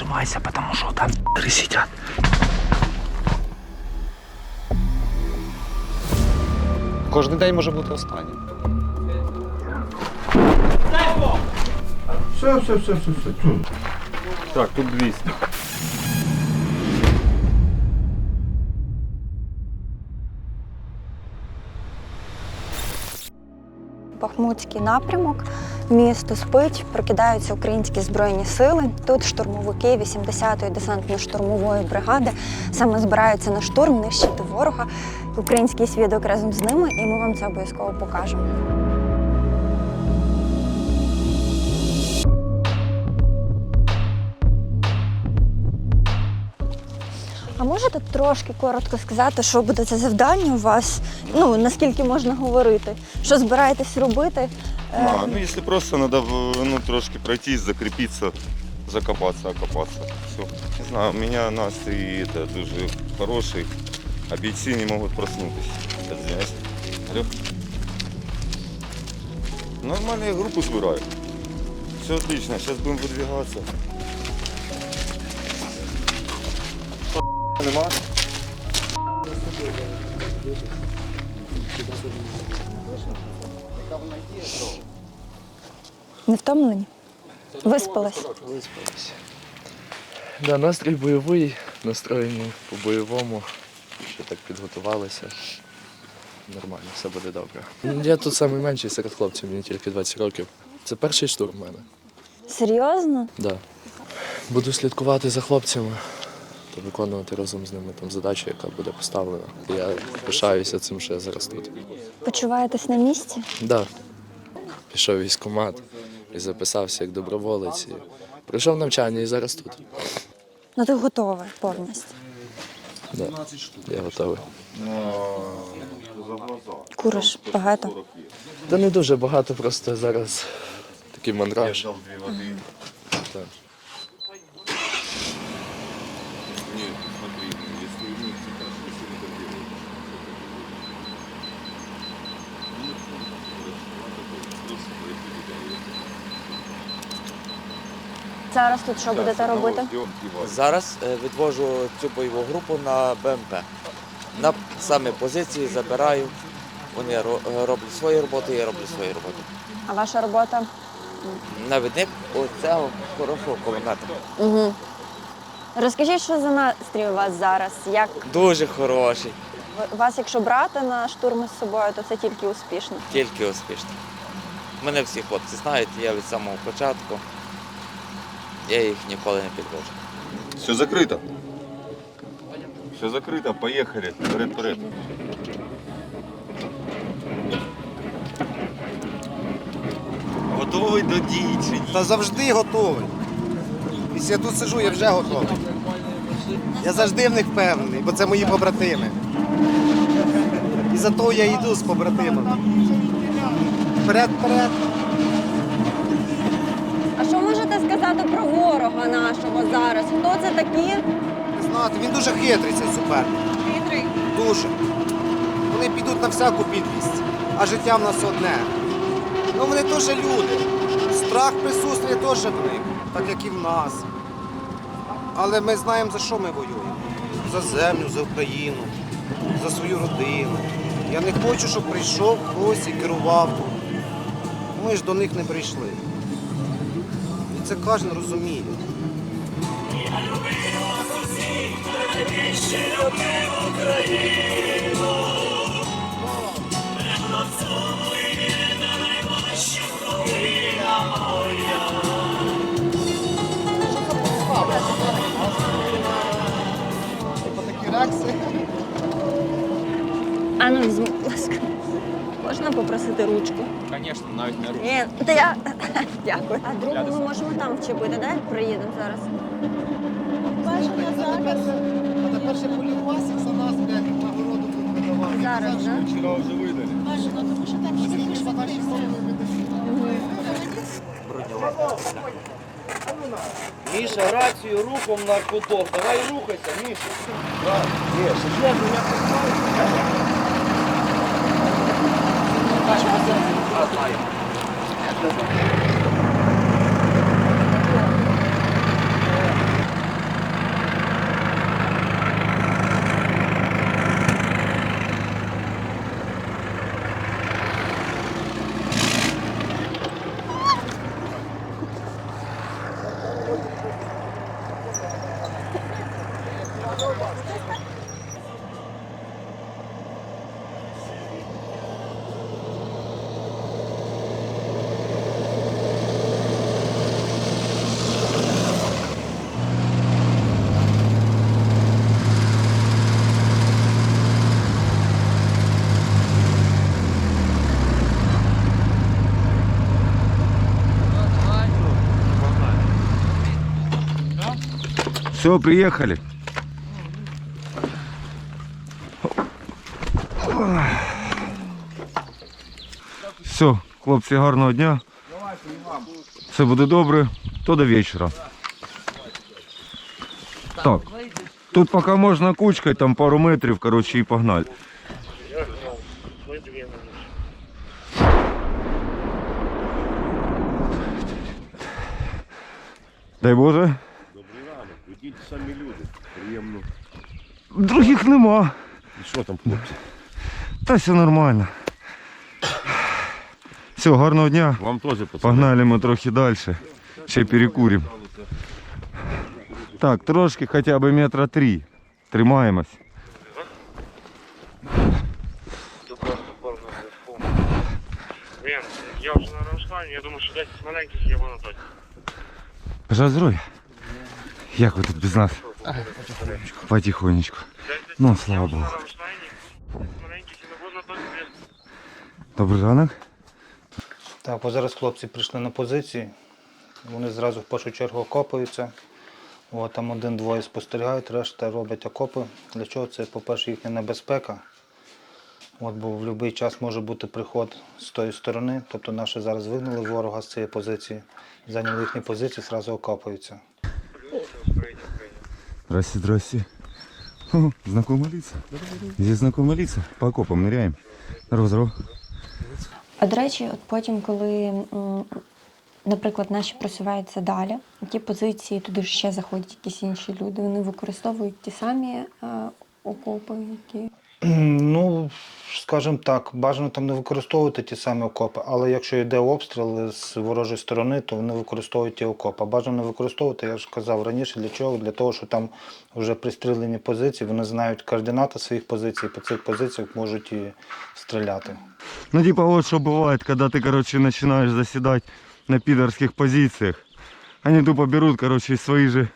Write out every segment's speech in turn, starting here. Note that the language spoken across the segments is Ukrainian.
зажимайся, потому что там сидят. Кожен день може бути останнім. Все. Так, тут 200. Бахмутський напрямок. Місто спить, прокидаються українські збройні сили. Тут штурмовики 80-ї десантно-штурмової бригади саме збираються на штурм, нищити ворога. Український свідок разом з ними, і ми вам це обов'язково покажемо. А можете трошки коротко сказати, що буде це завдання у вас? Ну, наскільки можна говорити? Що збираєтесь робити? Если просто надо трошки пройтись, закрепиться, закопаться, окопаться. Все. Не знаю, у меня настрой дуже хороший, а бійці не можуть проснутися. Извиняюсь. Алло. Нормально, я группу збираю. Все отлично, сейчас будем выдвигаться. Нема? Не втомлені? Виспались? Виспалися. Да, настрій бойовий, настроєні по-бойовому, що так підготувалися. Нормально, все буде добре. Я тут найменший серед хлопців, мені тільки 20 років. Це перший штурм в мене. Серйозно? Да. Буду слідкувати за хлопцями та виконувати разом з ними там задачу, яка буде поставлена. Я пишаюся цим, що я зараз тут. Почуваєтесь на місці? Да. Пішов в військкомат і записався як доброволець. І пройшов навчання і зараз тут. Ну ти готовий повністю. Да. Я готовий. Куриш багато? Та не дуже багато, просто зараз такий мандраж. Так. Зараз тут що будете робити? Зараз відвожу цю бойову групу на БМП. На саме позиції забираю. Вони роблять свою роботу, я роблю свою роботу. А ваша робота? Навідник оцього хорошого кулемета. Угу. Розкажіть, що за настрій у вас зараз? Як Дуже хороший, вас, якщо брати на штурми з собою, то це тільки успішно. тільки успішно. Мене всі хлопці знають, я від самого початку. Я їх ніколи не підвожу. Все закрыто. Все закрыто, поехали. Вперед. Готовий до дій чи ні? Та завжди готовий. Якщо я тут сиджу, я вже готовий. Я завжди в них впевнений, бо це мої побратими. І за то я йду з побратимами. Вперед. А що можете сказати про ворога нашого зараз? Хто це такі? Знаєте, він дуже хитрий, цей суперник. Хитрий. Дуже. Вони підуть на всяку підлість, а життя в нас одне. Ну вони теж люди. Страх присутствує теж в них, так як і в нас. Але ми знаємо, за що ми воюємо. За землю, за Україну, за свою родину. Я не хочу, щоб прийшов хтось і керував тут. Ми ж до них не прийшли. І це кожен розуміє. Такі реакції. А ну візьміть, будь ласка. Можна попросити ручку? Звісно, навіть не руку. Ні, та я... Дякую. А другу ми можемо там вчепити, да? як приїдемо зараз? А тепер ще полювасик за нас, блядь, нагороду буде видавати. Зараз, так? Вчора вже видали. Міша, рацію рухом на куток. Давай рухайся, Міша. Все, приехали. Все, хлопці, гарного дня. Все буде добре, то до вечора. Так, тут поки можна кучкою, там пару метрів, коротше, і погнали. Дай Боже. Добрий ранок, ідіть самі люди, приємно. Других нема. І що там, хлопці? Та все нормально. Все, гарного дня. Вам теж пацани. Погнали ми трохи далі. Ще перекуримо. Так, трошки хоча б метра 3. Тримаємось. Він, я вже на розстані, я думаю, що десь маленьких є воно точно. Бажаю здоров'я. Як ви тут без нас? Потихонечку. Ну, слава Богу. На розстані, маленьких і не воно точно є. Добрий ранок. Так, бо зараз хлопці прийшли на позиції, вони зразу в першу чергу окопуються. От, там один-двоє спостерігають, решта роблять окопи. Для чого? Це, по-перше, їхня небезпека. От, бо в будь-який час може бути приход з тої сторони. Тобто наші зараз вигнали ворога з цієї позиції, зайняли їхні позиції, зразу окопуються. Здрасте, здрасте. О, знакомые лица. Здесь знакомые лица. По окопам ныряем. Здорово, здорово. А до речі, от потім, коли, наприклад, наші просуваються далі, ті позиції, туди ж ще заходять якісь інші люди, вони використовують ті самі окопи, які... Ну, скажімо так, бажано там не використовувати ті самі окопи, але якщо йде обстріл з ворожої сторони, то вони використовують ті окопи. А бажано не використовувати, я ж казав раніше, для чого? Для того, що там вже пристрілені позиції, вони знають координати своїх позицій, по цих позиціях можуть і стріляти. Ну, типа, вот что бывает, когда ты, короче, начинаешь заседать на пидорских позициях. Они тупо берут, короче, свои же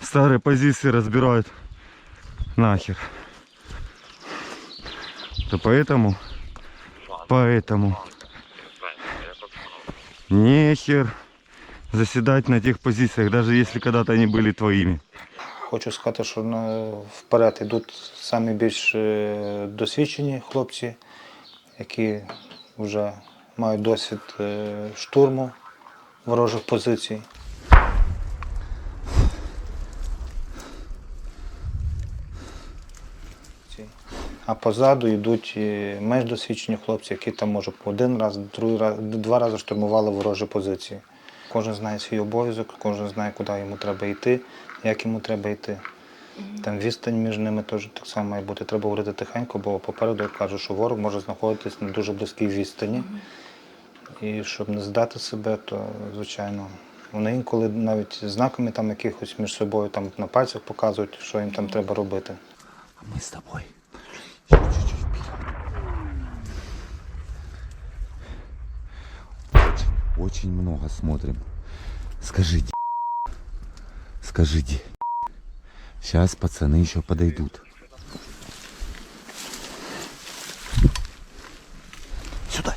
старые позиции разбирают нахер. То поэтому нехер заседать на тех позициях, даже если когда-то они были твоими. Хочу сказати, що вперед йдуть самі більш досвідчені хлопці, які вже мають досвід штурму ворожих позицій. А позаду йдуть менш досвідчені хлопці, які там, може, один раз, другий раз, два рази штурмували ворожі позиції. Кожен знає свій обов'язок, кожен знає, куди йому треба йти, як йому треба йти. Там відстань між ними теж так само має бути. Треба говорити тихенько, бо попереду, як кажуть, що ворог може знаходитись на дуже близькій відстані. І щоб не здати себе, то, звичайно, вони інколи навіть знаками там якихось між собою там на пальцях показують, що їм там треба робити. А мы с тобой. Очень много смотрим. Скажите. Сейчас пацаны еще подойдут. Сюда.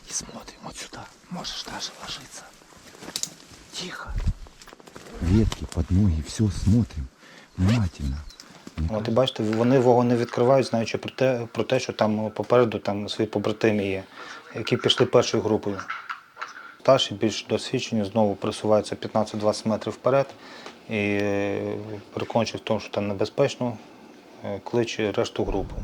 И смотрим вот сюда. Можешь даже ложиться. Тихо. Ветки под ноги, все смотрим. Внимательно. От і бачите, вони вогонь не відкривають, знаючи про те, що там попереду там свої побратими є, які пішли першою групою. Старші, більш досвідчені, знову присуваються 15-20 метрів вперед і, переконуючись в тому, що там небезпечно, кличе решту групи.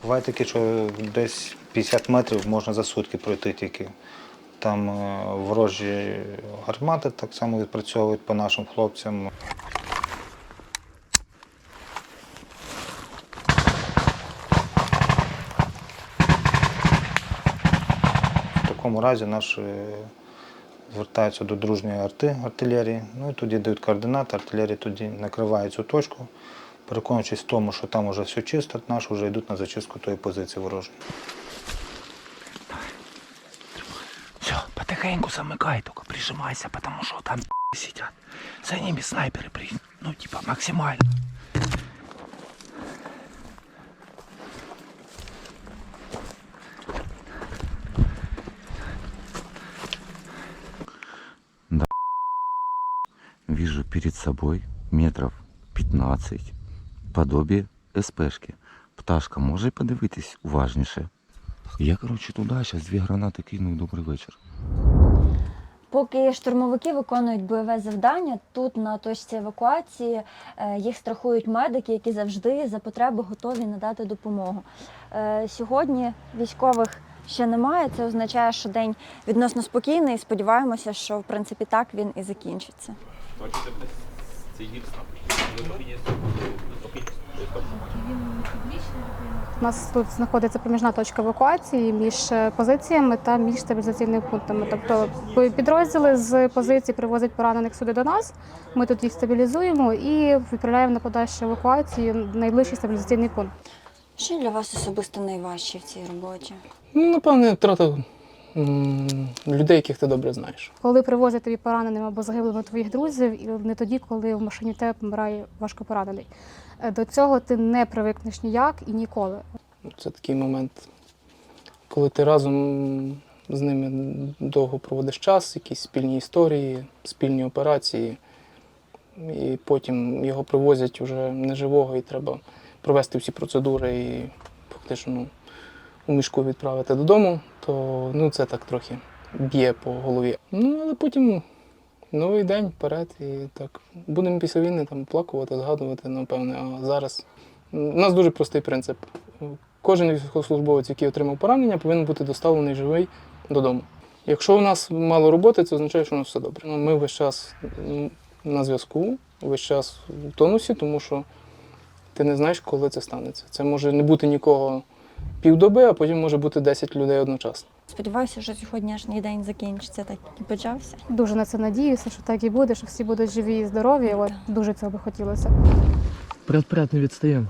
Буває таке, що десь 50 метрів можна за сутки пройти тільки. Там ворожі гармати так само відпрацьовують по нашим хлопцям. В такому разі наші звертаються до дружньої артилерії, ну і тоді дають координати, артилерія тоді накриває цю точку. Переконуючись в тому, що там вже все чисто, наші вже йдуть на зачистку тої позиції ворожої. Все, потихоньку. потихоньку замыкай, только прижимайся, потому что там сидят. За ними снайперы, ну типа максимально. Да. Вижу перед собой метров 15 подобие СПшки. Пташка, може подивитись уважніше? Я, коротше, туди зараз 2 гранати кину і добрий вечір. Поки штурмовики виконують бойове завдання, тут на точці евакуації їх страхують медики, які завжди за потреби готові надати допомогу. Сьогодні військових ще немає, це означає, що день відносно спокійний і сподіваємося, що в принципі так він і закінчиться. У нас тут знаходиться проміжна точка евакуації між позиціями та між стабілізаційними пунктами. Тобто підрозділи з позицій привозять поранених сюди до нас, ми тут їх стабілізуємо і відправляємо на подальшу евакуацію в найближчий стабілізаційний пункт. Що для вас особисто найважче в цій роботі? Напевне, втрата людей, яких ти добре знаєш. Коли привозять тобі пораненими або загиблими твоїх друзів, і не тоді, коли в машині тебе помирає важко поранений. До цього ти не привикнеш ніяк і ніколи. Це такий момент, коли ти разом з ними довго проводиш час, якісь спільні історії, спільні операції, і потім його привозять вже неживого, і треба провести всі процедури і фактично у мішку відправити додому, то це так трохи б'є по голові. Але потім новий день вперед і так. Будемо після війни там плакувати, згадувати, напевне. А зараз у нас дуже простий принцип. Кожен військовослужбовець, який отримав поранення, повинен бути доставлений живий додому. Якщо у нас мало роботи, це означає, що у нас все добре. Ми весь час на зв'язку, весь час в тонусі, тому що ти не знаєш, коли це станеться. Це може не бути нікого півдоби, а потім може бути 10 людей одночасно. Сподіваюся, що сьогоднішній день закінчиться так, як і почався. Дуже на це надіюся, що так і буде, що всі будуть живі і здорові. От дуже цього би хотілося. Вперед, не відстаємо.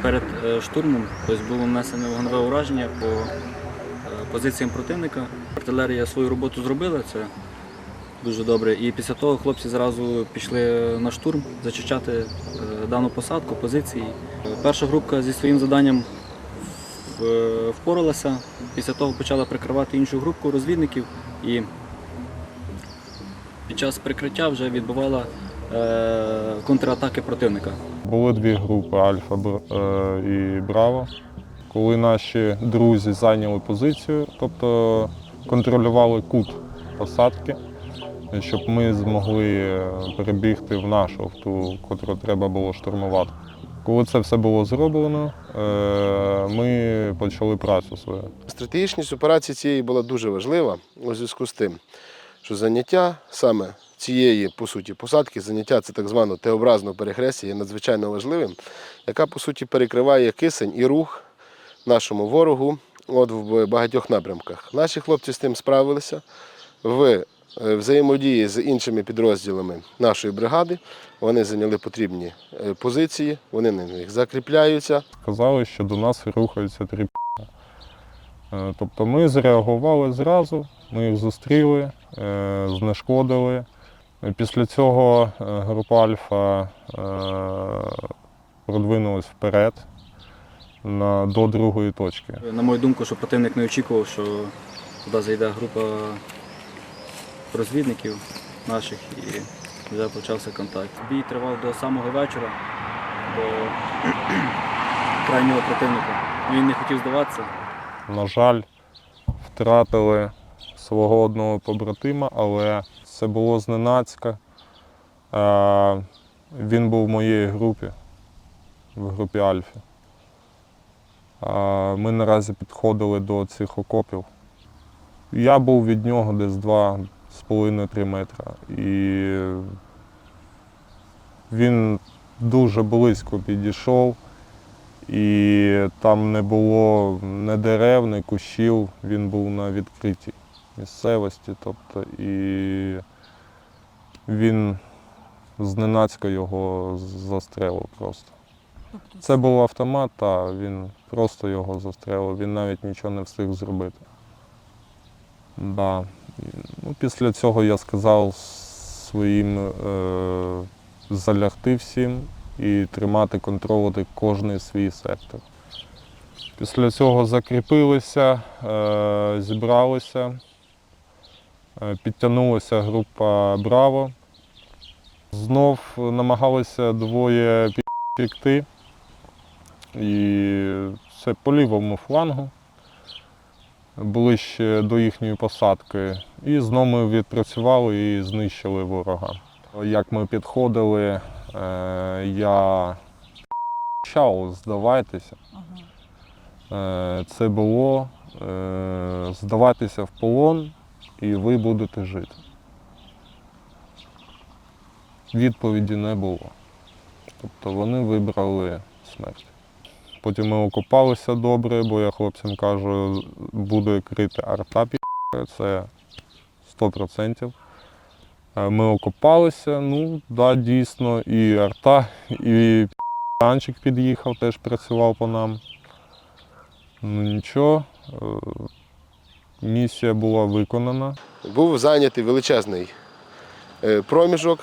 Перед штурмом було внесено вогневе ураження по позиціям противника. Артилерія свою роботу зробила, це дуже добре. І після того хлопці зразу пішли на штурм, зачищати дану посадку, позиції. Перша група зі своїм завданням впоралася, після того почала прикривати іншу групу розвідників і під час прикриття вже відбувала контратаки противника. Були 2 групи Альфа і Браво. Коли наші друзі зайняли позицію, тобто контролювали кут посадки, щоб ми змогли перебігти в нашу, в ту, яку треба було штурмувати. Коли це все було зроблено, ми почали працю свою. Стратегічність операції цієї була дуже важлива у зв'язку з тим, що заняття саме цієї, по суті, посадки, заняття це так званого Т-образного перехрестя є надзвичайно важливим, яка, по суті, перекриває кисень і рух нашому ворогу в багатьох напрямках. Наші хлопці з тим справилися. В взаємодії з іншими підрозділами нашої бригади вони зайняли потрібні позиції, вони на них закріпляються. Сказали, що до нас рухаються 3 п***. Тобто ми зреагували зразу, ми їх зустріли, знешкодили. Після цього група Альфа продвинулась вперед до другої точки. На мою думку, що противник не очікував, що туди зайде група розвідників наших і вже почався контакт. Бій тривав до самого вечора, до крайнього противника. Він не хотів здаватися. На жаль, втратили свого одного побратима, але це було зненацька. Він був в моїй групі, в групі Альфі. Ми наразі підходили до цих окопів. Я був від нього десь 2,5-3 метри. І він дуже близько підійшов і там не було ні дерев, ні кущів, він був на відкритій місцевості, тобто, і він зненацька його застрелив просто. Це був автомат, та він просто його застрелив, він навіть нічого не встиг зробити. Да. Ну, після цього я сказав своїм залягти всім і тримати, контролювати кожний свій сектор. Після цього закріпилися, зібралися, підтягнулася група «Браво». Знов намагалися двоє пікти, і це по лівому флангу, ближче до їхньої посадки. І знову ми відпрацювали і знищили ворога. Як ми підходили, я кричав: здавайтеся. Це було здавайтеся в полон і ви будете жити. Відповіді не було. Тобто вони вибрали смерть. Потім ми окопалися добре, бо я хлопцям кажу, буде крити арта, це 100%. Ми окопалися, ну, да, дійсно, і арта, і танчик під'їхав, теж працював по нам. Ну нічого, місія була виконана. Був зайнятий величезний проміжок,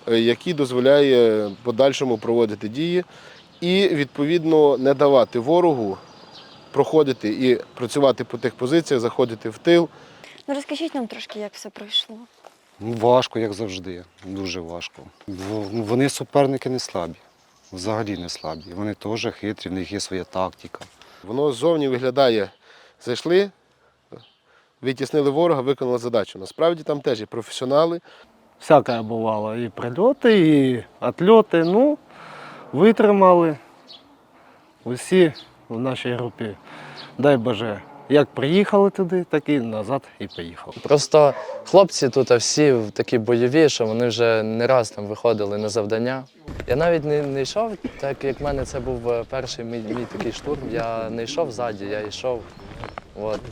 який дозволяє подальшому проводити дії і, відповідно, не давати ворогу проходити і працювати по тих позиціях, заходити в тил. Ну розкажіть нам трошки, як все пройшло. Важко, як завжди, дуже важко. Вони суперники не слабі, взагалі не слабі. Вони теж хитрі, в них є своя тактика. Воно ззовні виглядає, зайшли, витіснили ворога, виконали задачу. Насправді там теж є професіонали. Всяке бувало, і прильоти, і відльоти. Ну, витримали усі в нашій групі. Дай Боже, як приїхали туди, так і назад і поїхали. Просто хлопці тут всі такі бойові, що вони вже не раз там виходили на завдання. Я навіть не йшов, так як в мене це був перший мій такий штурм, я не йшов ззаді, я йшов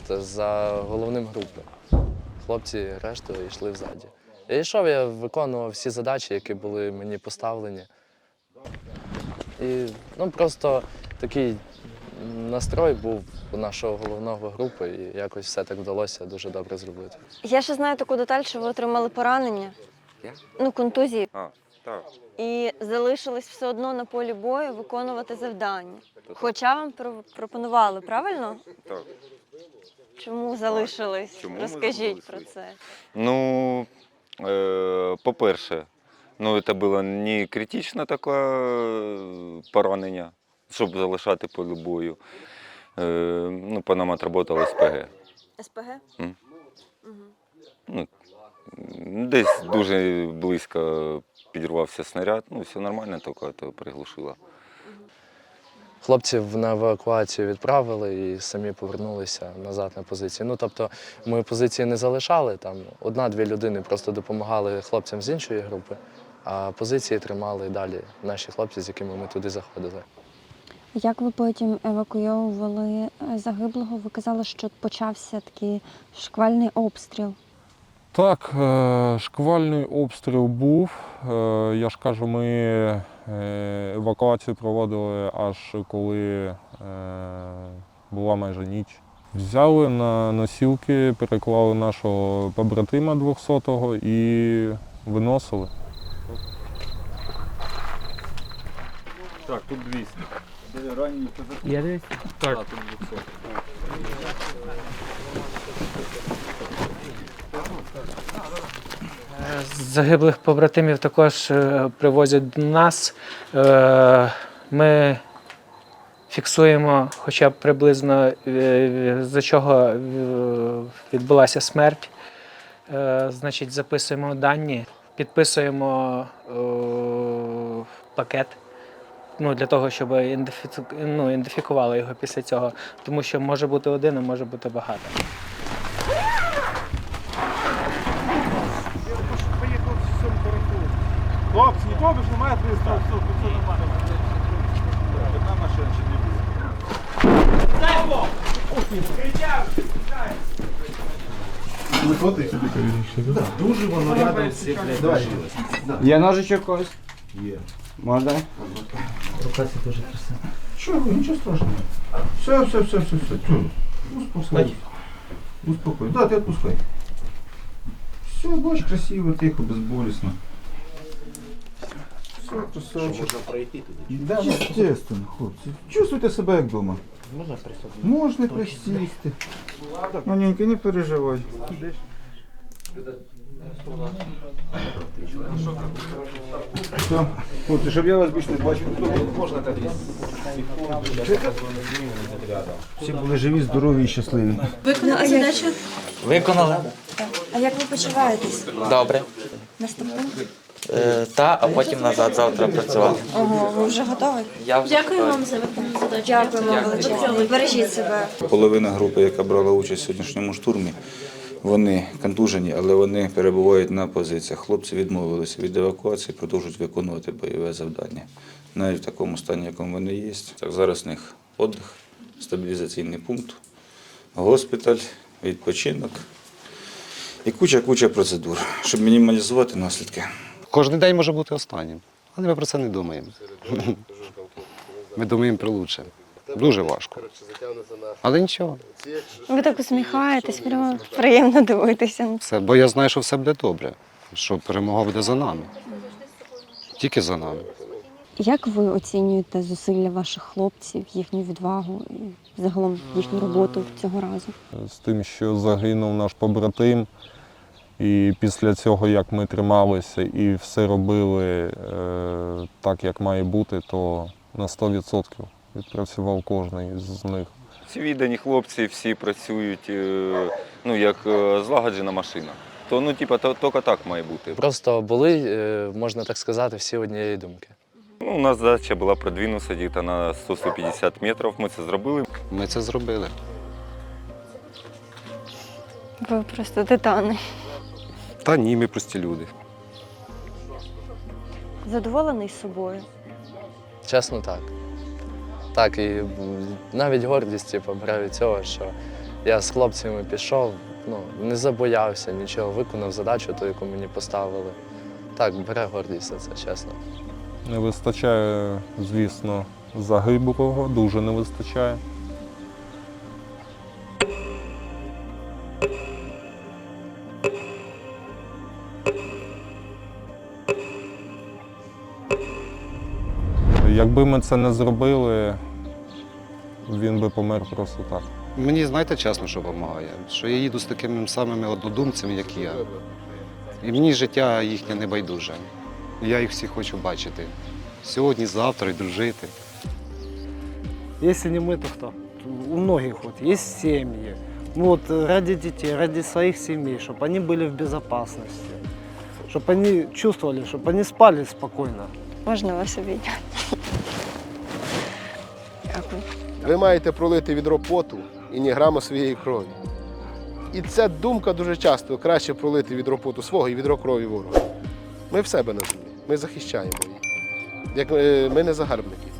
за головним групи. Хлопці решту йшли взаді. Я йшов, я виконував всі задачі, які були мені поставлені. І просто такий настрой був у нашого головного групи, і якось все так вдалося дуже добре зробити. Я ще знаю таку деталь, що ви отримали поранення, контузії. Так. І залишились все одно на полі бою виконувати завдання. Хоча вам пропонували, правильно? Так. Чому залишились? Чому ми Розкажіть залишились? про це. Ну, по-перше, це було не критичне таке поранення, щоб залишати поле бою. По нам отработало СПГ. СПГ? Десь дуже близько підірвався снаряд, все нормально, тільки приглушило. Хлопців на евакуацію відправили і самі повернулися назад на позиції. Тобто ми позиції не залишали, там одна-дві людини просто допомагали хлопцям з іншої групи, а позиції тримали далі наші хлопці, з якими ми туди заходили. Як ви потім евакуйовували загиблого? Ви казали, що почався такий шквальний обстріл. Так, шквальний обстріл був. Я ж кажу, ми евакуацію проводили аж коли була майже ніч. Взяли на носілки, переклали нашого побратима 200-го і виносили. Так, тут 200. Є 200? Так. Тут 200. Загиблих побратимів також привозять до нас. Ми фіксуємо хоча б приблизно, за чого відбулася смерть. Значить, записуємо дані, підписуємо пакет для того, щоб ідентифікували його після цього. Тому що може бути один, а може бути багато. Хлопці, нікого ж немає, все нормально. Одна машина чи не буде. Дуже воно рядом все, блядь, дожилось. Є ножичок когось? Є. Можна? Рука це дуже красива. Чого, нічого страшного. Все. Чого? Успокой. Успокой. Да, ти відпускай. Все, бач, красиво, тихо, безболісно. Все, красавчик. Можна пройти туди? Да, естественно, хлопці. Чувствуйте себе як вдома. Можна присутати? Можна присісти. Маненька, не переживай. Все, хлопці, щоб я вас більше не бачив, можна так. Всі були живі, здорові і щасливі. Виконали задачу? Виконали. А як ви почуваєтесь? Добре. Наступне? А потім назад завтра працювати. Ого, ви вже готові? Я вже Дякую вам за виконану задачу. Дякуємо величезно. Бережіть себе. Половина групи, яка брала участь у сьогоднішньому штурмі, вони контужені, але вони перебувають на позиціях. Хлопці відмовилися від евакуації, продовжують виконувати бойове завдання. Навіть в такому стані, якому вони є. Так, зараз у них відпочинок, стабілізаційний пункт, госпіталь, відпочинок і куча процедур, щоб мінімалізувати наслідки. Кожен день може бути останнім, але ми про це не думаємо. Ми думаємо про лучше. Дуже важко. Але нічого. Ви так усміхаєтесь, прямо приємно дивитися. Бо я знаю, що все буде добре, що перемога буде за нами. Тільки за нами. Як ви оцінюєте зусилля ваших хлопців, їхню відвагу і загалом їхню роботу цього разу? З тим, що загинув наш побратим, і після цього, як ми трималися і все робили так, як має бути, то на 100% відпрацював кожен з них. Всі віддані хлопці, всі працюють, як злагоджена машина. То, тільки так має бути. Просто були, можна так сказати, всі однієї думки. У нас задача була продвинутися десь на 100-150 метрів. Ми це зробили. Ми це зробили. Ви просто титани. Та ні, ми прості люди. Задоволений собою? Чесно, так. Так, і навіть гордість бере від цього, що я з хлопцями пішов, не забоявся нічого, виконав задачу, ту, яку мені поставили. Так, бере гордість за це, чесно. Не вистачає, звісно, загиблого, дуже не вистачає. Якби ми це не зробили, він би помер просто так. Мені, знаєте, чесно, що допомагає? Що я їду з такими самими однодумцями, як я. І мені життя їхнє не байдуже. Я їх всіх хочу бачити. Сьогодні, завтра і дружити. Если не мы, то кто? У многих есть семьи. Ради детей, ради своих семей, чтобы они были в безопасности, чтобы они чувствовали, чтобы они спали спокойно. Можна вас обійняти? Дякую. Ви маєте пролити відро поту і ні грама своєї крові. І ця думка дуже часто: краще пролити відро поту свого і відро крові ворога. Ми в себе на землі, ми захищаємо її. Ми не загарбники.